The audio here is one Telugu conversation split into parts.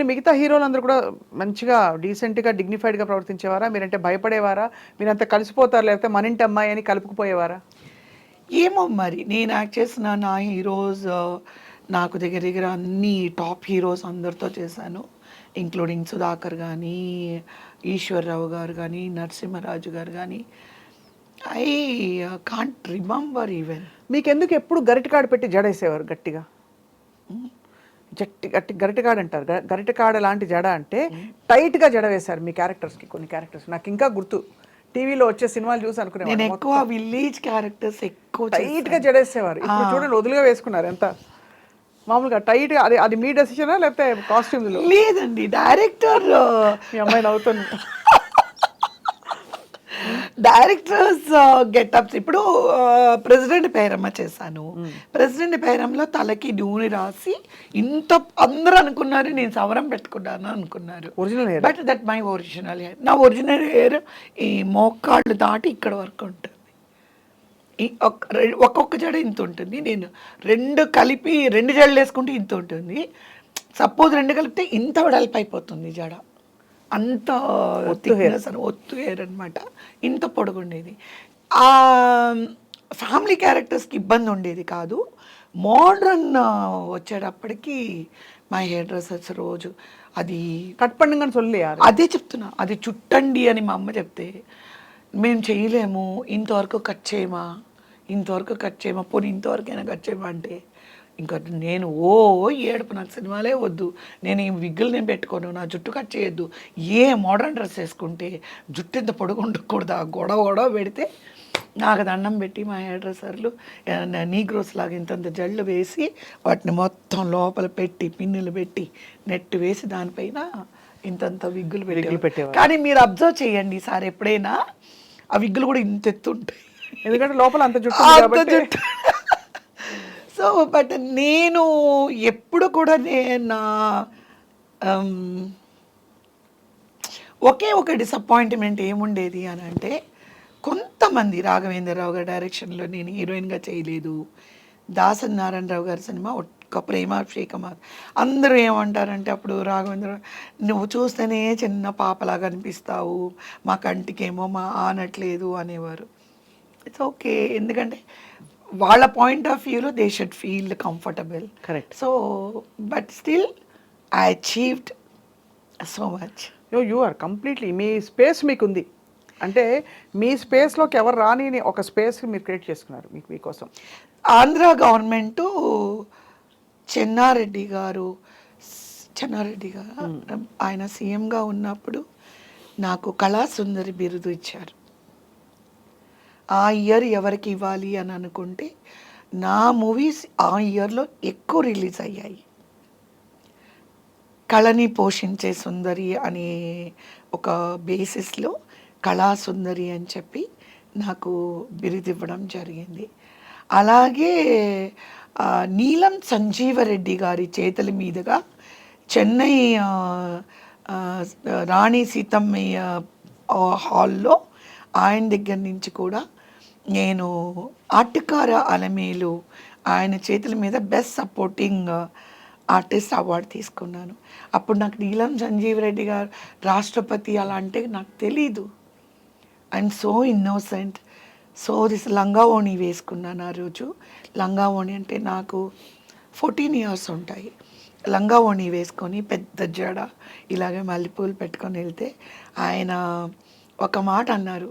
మిగతా హీరోలందరూ కూడా మంచిగా డీసెంట్‌గా, డిగ్నిఫైడ్‌గా ప్రవర్తించేవారా? మీరంటే భయపడేవారా? మీరంతా కలిసిపోతారు లేకపోతే మనింటి అమ్మాయి అని కలుపుకుపోయేవారా? ఏమో మరి నేను యాక్ట్ చేసిన నా హీరోస్ నాకు దగ్గర దగ్గర అన్ని టాప్ హీరోస్ అందరితో చేశాను. ఇంక్లూడింగ్ సుధాకర్ గానీ, ఈశ్వర్‌రావు గారు గానీ, నరసింహరాజు గారు గానీ. I can't remember even. మీకెందుకు ఎప్పుడు గరిటెకాడ పెట్టి జడేసేవారు గట్టిగా? గట్టి గరిటెకాడ అంటారు. గరిటెకాడ లాంటి జడ అంటే టైట్‌గా జడ వేశారు మీ క్యారెక్టర్స్‌కి, కొన్ని క్యారెక్టర్స్. నాకింకా గుర్తు. టీవీలో వచ్చే సినిమాలు చూసి నేను అనుకునేవాడిని. ఎక్కువ విలేజ్ క్యారెక్టర్స్ ఎక్కువ టైట్‌గా చేశాను. జడేసేవారు. ఇప్పుడు చూడండి వదులుగా వేసుకున్నారు ఎంత. మామూలుగా టైట్‌గా అది అది మీ డెసిషనా లేకపోతే కాస్ట్యూమ్స్‌లో? లేదండి, డైరెక్టర్ మీ అమ్మాయి నవ్వుతుంది. Directors getups. ఇప్పుడు ప్రెసిడెంట్ పేరమ్మ చేశాను. ప్రెసిడెంట్ పేరంలో తలకి నూనె రాసి ఇంత అందరూ అనుకున్నారు నేను సవరం పెట్టుకున్నాను అనుకున్నారు. Original hair. But that my original hair. నా ఒరిజినల్ హెయిర్ ఈ మోకాళ్ళు దాటి ఇక్కడ వరకు ఉంటుంది. ఒక్కొక్క జడ ఇంత ఉంటుంది. నేను రెండు కలిపి 2 జడలు వేసుకుంటే ఇంత ఉంటుంది. సపోజ్ 2 కలిపితే ఇంత వెడల్పు అయిపోతుంది జడ. అంత థిక్నెస్ అని ఒత్తు హెయిర్ అనమాట. ఇంత పొడుగుండేది. ఆ ఫ్యామిలీ క్యారెక్టర్స్కి ఇబ్బంది ఉండేది కాదు. మోడ్రన్ వచ్చేటప్పటికి మా హెయిర్ డ్రెస్సర్స్ రోజు అది కట్ பண்ணுங்கன்னு சொல்லியா? అదే చెప్తున్నా, అది చుట్టండి అని మా అమ్మ చెప్తే మేము చేయలేము, ఇంతవరకు కట్ చేయమా, ఇంతవరకు కట్ చేయమా, పోనీ ఇంతవరకైనా కట్ చేయమా అంటే ఇంకా నేను ఏడుపు. నాకు సినిమాలే వద్దు, నేను ఈ విగ్గులు నేను పెట్టుకోను, నా జుట్టు కట్ చేయొద్దు, ఏ మోడర్న్ డ్రెస్ వేసుకుంటే జుట్టు ఇంత పొడుగు ఉండకూడదా, గొడవ పెడితే నాకు దండం పెట్టి మా హెయిర్ డ్రెస్సర్లు నీగ్రోస్ లాగా ఇంతంత జళ్ళు వేసి వాటిని మొత్తం లోపల పెట్టి పిన్నులు పెట్టి నెట్ వేసి దానిపైన ఇంతంత విగ్గులు పెట్టేవారు. కానీ మీరు అబ్జర్వ్ చేయండి సార్, ఎప్పుడైనా ఆ విగ్గులు కూడా ఇంత ఎత్తు ఉంటాయి, ఎందుకంటే లోపల అంత జుట్టు. సో బట్ నేను ఎప్పుడు కూడా నా ఒకే ఒక డిసప్పాయింట్మెంట్ ఏముండేది అని అంటే, కొంతమంది రాఘవేంద్రరావు గారి డైరెక్షన్లో నేను హీరోయిన్గా చేయలేదు. దాసరి నారాయణరావు గారి సినిమా ఒక్క ప్రేమాభిషేకం. అందరూ ఏమంటారంటే అప్పుడు రాఘవేంద్ర, నువ్వు చూస్తేనే చిన్న పాపలాగా అనిపిస్తావు, మా కంటికేమో మా ఆనట్లేదు అనేవారు. ఇట్స్ ఓకే, ఎందుకంటే వాళ్ళ పాయింట్ ఆఫ్ వ్యూలో they should feel comfortable. Correct. So but still I achieved so much. You are completely, మీ స్పేస్ మీకుంది. అంటే మీ స్పేస్లోకి ఎవరు రాని ఒక స్పేస్ మీరు క్రియేట్ చేసుకున్నారు మీకోసం. ఆంధ్ర గవర్నమెంటు చెన్నారెడ్డి గారు ఆయన సీఎంగా ఉన్నప్పుడు నాకు కళాసుందరి బిరుదు ఇచ్చారు. ఆ ఇయర్ ఎవరికి ఇవ్వాలి అని అనుకుంటే నా మూవీస్ ఆ ఇయర్లో ఎక్కువ రిలీజ్ అయ్యాయి. కళని పోషించే సుందరి అనే ఒక బేసిస్లో కళాసుందరి అని చెప్పి నాకు బిరుదు ఇవ్వడం జరిగింది. అలాగే నీలం సంజీవరెడ్డి గారి చేతుల మీదుగా చెన్నై రాణి సీతమ్మయ్య హాల్లో ఆయన దగ్గర నుంచి కూడా నేను ఆటకార అలమేలు ఆయన చేతుల మీద బెస్ట్ సపోర్టింగ్ ఆర్టిస్ట్ అవార్డు తీసుకున్నాను. అప్పుడు నాకు నీలం సంజీవ్ రెడ్డి గారు రాష్ట్రపతి అలా అంటే నాకు తెలీదు. I'm so innocent. So this లంగావోణి వేసుకున్నాను ఆ రోజు. లంగావోణి అంటే నాకు 14 years ఉంటాయి. లంగావోణి వేసుకొని పెద్ద జడ ఇలాగే మల్లెపూలు పెట్టుకొని వెళ్తే ఆయన ఒక మాట అన్నారు,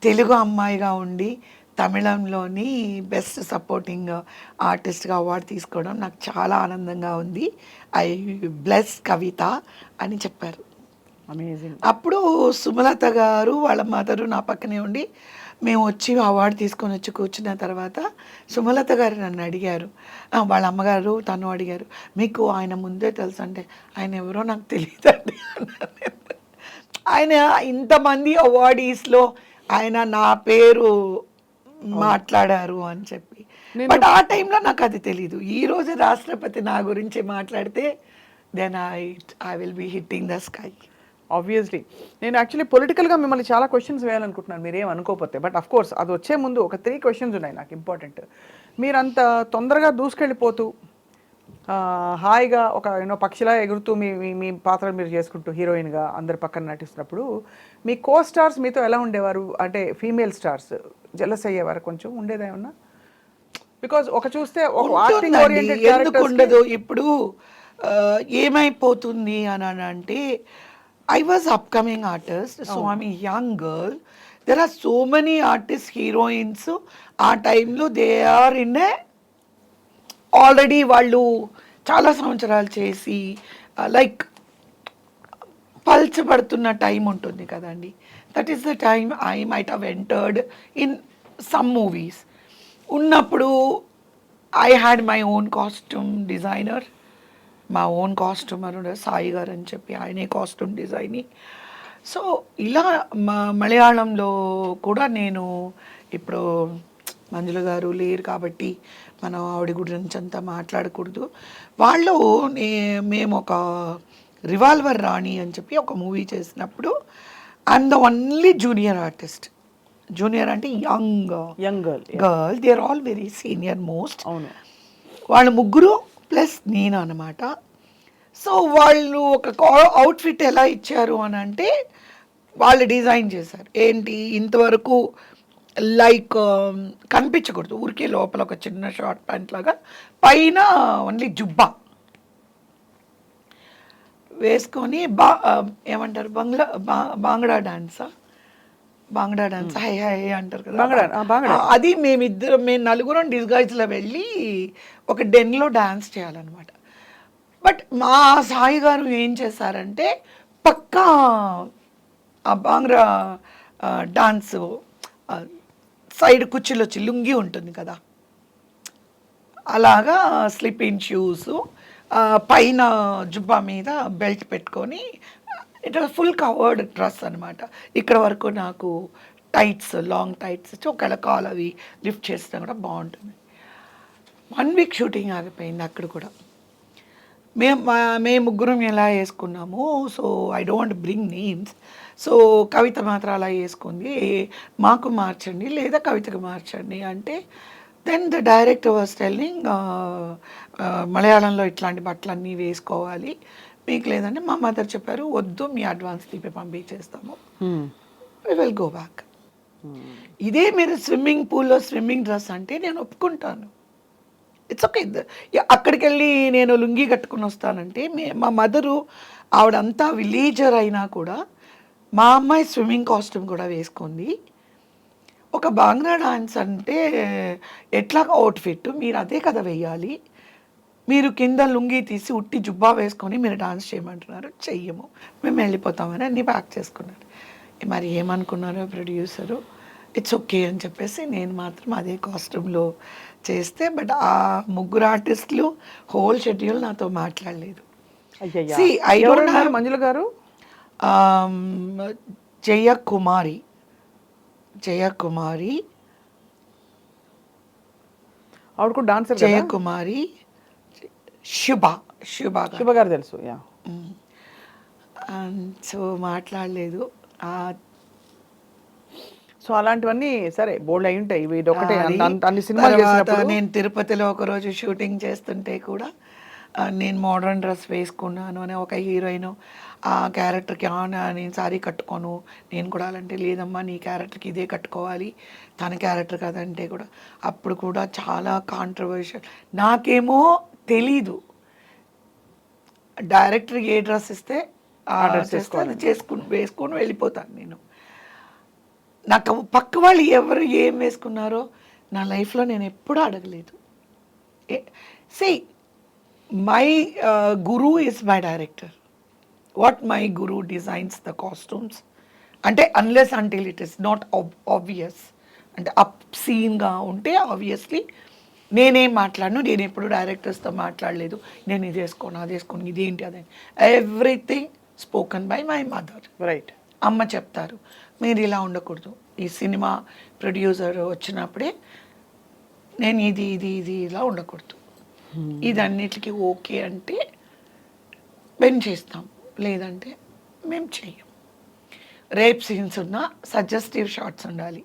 తెలుగు అమ్మాయిగా ఉండి తమిళంలోని బెస్ట్ సపోర్టింగ్ ఆర్టిస్ట్గా అవార్డు తీసుకోవడం నాకు చాలా ఆనందంగా ఉంది, ఐ బ్లెస్ కవిత అని చెప్పారు. అమేజింగ్. అప్పుడు సుమలత గారు వాళ్ళ మదరు నా పక్కనే ఉండి మేము వచ్చి అవార్డు తీసుకొని వచ్చి కూర్చున్న తర్వాత సుమలత గారు నన్ను అడిగారు, వాళ్ళ అమ్మగారు తను అడిగారు, మీకు ఆయన ముందే తెలుసు అంటే, ఆయన ఎవరో నాకు తెలియదండి. ఆయన ఇంతమంది అవార్డీస్లో ఆయన నా పేరు మాట్లాడారు అని చెప్పి. బట్ ఆ టైంలో నాకు అది తెలీదు. ఈరోజు రాష్ట్రపతి నా గురించి మాట్లాడితే then I will be hitting the sky. Obviously నేను యాక్చువల్లీ పొలిటికల్గా మిమ్మల్ని చాలా క్వశ్చన్స్ వేయాలనుకుంటున్నాను, మీరేం అనుకోకపోతే. బట్ అఫ్ కోర్స్ అది వచ్చే ముందు ఒక 3 questions ఉన్నాయి నాకు ఇంపార్టెంట్. మీరంత తొందరగా దూసుకెళ్ళిపోతూ హాయిగా ఒక పక్షిలా ఎగురుతూ మీ మీ మీ పాత్ర మీరు చేసుకుంటూ హీరోయిన్గా అందరి పక్కన నటిస్తున్నప్పుడు మీ కో స్టార్స్ మీతో ఎలా ఉండేవారు? అంటే ఫీమేల్ స్టార్స్ జలస్ అయ్యేవారు కొంచెం ఉండేదేమన్నా? బికాజ్ ఒక చూస్తే ఒక యాక్టింగ్ ఉంటుందండి, ఓరియంటెడ్ ఎందుకు క్యారెక్టర్స్ ఉండదు? ఇప్పుడు ఏమైపోతుంది అని అంటే, I was upcoming artist, so I'm young girl. There are so many artist heroines ఆ టైంలో they are in a already వాళ్ళు చాలా సంవత్సరాలు చేసి లైక్ పల్చబడుతున్న టైం ఉంటుంది కదండి. That is the time I might have entered in some movies. ఉన్నప్పుడు I had my own costume designer, మా ఓన్ కాస్ట్యూమర్ సాయి గారు అని చెప్పి, ఆయనే కాస్ట్యూమ్ డిజైనింగ్. సో ఇలా మలయాళంలో కూడా నేను ఇప్పుడు మంజుల గారు లేరు కాబట్టి మనం ఆవిడ గురించి అంతా మాట్లాడకూడదు. వాళ్ళు మేము ఒక రివాల్వర్ రాణి అని చెప్పి ఒక మూవీ చేసినప్పుడు I'm the only junior artist. Junior అంటే young girl, they are all very senior most. అవును. వాళ్ళు ముగ్గురు ప్లస్ నేను అనమాట. సో వాళ్ళు ఒక అవుట్ఫిట్ ఎలా ఇచ్చారు అని అంటే, వాళ్ళు డిజైన్ చేశారు. ఏంటి ఇంతవరకు లైక్ కనిపించకూడదు, ఊరికే లోపల ఒక చిన్న షార్ట్ ప్యాంట్ లాగా, పైన ఓన్లీ జుబ్బా వేసుకొని ఏమంటారు బాంగ్డా డాన్సా, బాంగ్డా డాన్స్ హై హై అంటారు కదా, అది మేము నలుగురం డిస్గైజ్లో వెళ్ళి ఒక డెన్లో డాన్స్ చేయాలన్నమాట. బట్ మా సాయి గారు ఏం చేశారంటే, పక్కా ఆ బాంగ్రా డాన్స్ సైడ్ కుర్చీలో వచ్చి లుంగి ఉంటుంది కదా, అలాగా స్లిప్-ఇన్ షూస్, పైన జుబ్బా మీద బెల్ట్ పెట్టుకొని, ఇట్ ఫుల్ కవర్డ్ డ్రెస్ అనమాట. ఇక్కడ వరకు నాకు టైట్స్, లాంగ్ టైట్స్ ఇచ్చి ఒకవేళ కాల్ అవి లిఫ్ట్ చేసినా కూడా బాగుంటుంది. 1 వీక్ షూటింగ్ ఆగిపోయింది అక్కడ కూడా. మేము ముగ్గురం ఎలా వేసుకున్నాము, so I don't bring names. So Kavitha మాత్రం అలా వేసుకుంది, మాకు మార్చండి లేదా కవితకు మార్చండి అంటే, then the director was telling మలయాళంలో ఇట్లాంటి బట్టలన్నీ వేసుకోవాలి, మీకు లేదంటే మా మదర్ చెప్పారు వద్దు, మీ అడ్వాన్స్ తీపి పంపించేస్తాము, వి విల్ గో బ్యాక్. ఇదే మీరు స్విమ్మింగ్ పూల్లో స్విమ్మింగ్ డ్రెస్ అంటే నేను ఒప్పుకుంటాను, ఇట్స్ ఓకే. అక్కడికి వెళ్ళి నేను లుంగి కట్టుకుని వస్తానంటే, మా మదరు ఆవిడంతా విలేజర్ అయినా కూడా మా అమ్మాయి స్విమ్మింగ్ కాస్ట్యూమ్ కూడా వేసుకుంది. ఒక బాంగ్లా డాన్స్ అంటే ఎట్లా అవుట్ఫిట్, మీరు అదే కదా వేయాలి, మీరు కింద లుంగి తీసి ఉట్టి జుబ్బా వేసుకొని మీరు డాన్స్ చేయమంటున్నారు, చెయ్యము, మేము వెళ్ళిపోతామని అన్నీ ప్యాక్ చేసుకున్నారు. మరి ఏమనుకున్నారో ప్రొడ్యూసరు, ఇట్స్ ఓకే అని చెప్పేసి నేను మాత్రం అదే కాస్ట్యూమ్లో చేస్తే, బట్ ఆ ముగ్గురు ఆర్టిస్టులు హోల్ షెడ్యూల్ నాతో మాట్లాడలేదు. ఐ డోంట్ హ్యావ్ మంజుల గారు, జయకుమారి, ఆవిడ కూడా డాన్సర్, జయకుమారి, శుభ గారు తెలుసు. సో మాట్లాడలేదు. సో అలాంటివన్నీ సరే బోల్డ్ అయి ఉంటాయి, ఇది ఒకటే అన్ని సినిమాలు చేసినప్పుడు. నేను తిరుపతిలో ఒకరోజు షూటింగ్ చేస్తుంటే కూడా నేను మోడర్న్ డ్రెస్ వేసుకున్నాను అని ఒక హీరోయిన్ ఆ క్యారెక్టర్కి నేను సారీ కట్టుకోను, నేను కూడా అలాంటి లేదమ్మా నీ క్యారెక్టర్కి ఇదే కట్టుకోవాలి, తన క్యారెక్టర్ కదంటే కూడా అప్పుడు కూడా చాలా కాంట్రవర్షియల్. నాకేమో తెలీదు, డైరెక్టర్ ఏ డ్రెస్ ఇస్తే అది వేసుకొని వెళ్ళిపోతాను నేను. నాకు పక్క వాళ్ళు ఎవరు ఏం వేసుకున్నారో నా లైఫ్లో నేను ఎప్పుడూ అడగలేదు. See my guru is my director, what my guru designs the costumes అంటే, unless until it is not obvious, అంటే అప్ సీన్గా ఉంటే ఆబ్వియస్లీ నేనేం మాట్లాడను. నేను ఎప్పుడు డైరెక్టర్స్తో మాట్లాడలేదు, నేను ఇది వేసుకోను అది వేసుకోను ఇదేంటి అదే, everything spoken by my mother. Right. అమ్మ చెప్తారు మీరు ఇలా ఉండకూడదు, ఈ సినిమా ప్రొడ్యూసర్ వచ్చినప్పుడే నేను ఇది ఇది ఇది ఇలా ఉండకూడదు, ఇదన్నిటికీ ఓకే అంటే మేము చేస్తాం, లేదంటే మేము చెయ్యం. రేప్ సీన్స్ ఉన్న సజెస్టివ్ షార్ట్స్ ఉండాలి,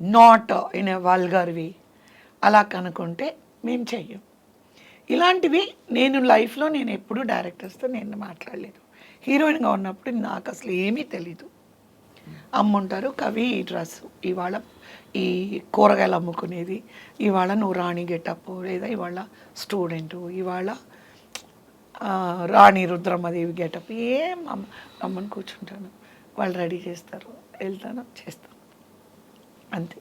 నాట్ ఇన్ ఎ వల్గర్ వే, అలా కనుక్కుంటే మేము చెయ్యం. ఇలాంటివి నేను లైఫ్లో నేను ఎప్పుడూ డైరెక్టర్స్తో నేను మాట్లాడలేదు. హీరోయిన్గా ఉన్నప్పుడు నాకు అసలు ఏమీ తెలీదు. అమ్ముంటారు కవి ఈ డ్రెస్సు, ఇవాళ ఈ కూరగాయలు అమ్ముకునేది, ఇవాళ నువ్వు రాణి గెటప్, లేదా ఇవాళ స్టూడెంటు, ఇవాళ రాణి రుద్రమ్మదేవి గెటప్, ఏం అమ్మని కూర్చుంటాను, వాళ్ళు రెడీ చేస్తారు, వెళ్తాను, చేస్తాను, అంతే.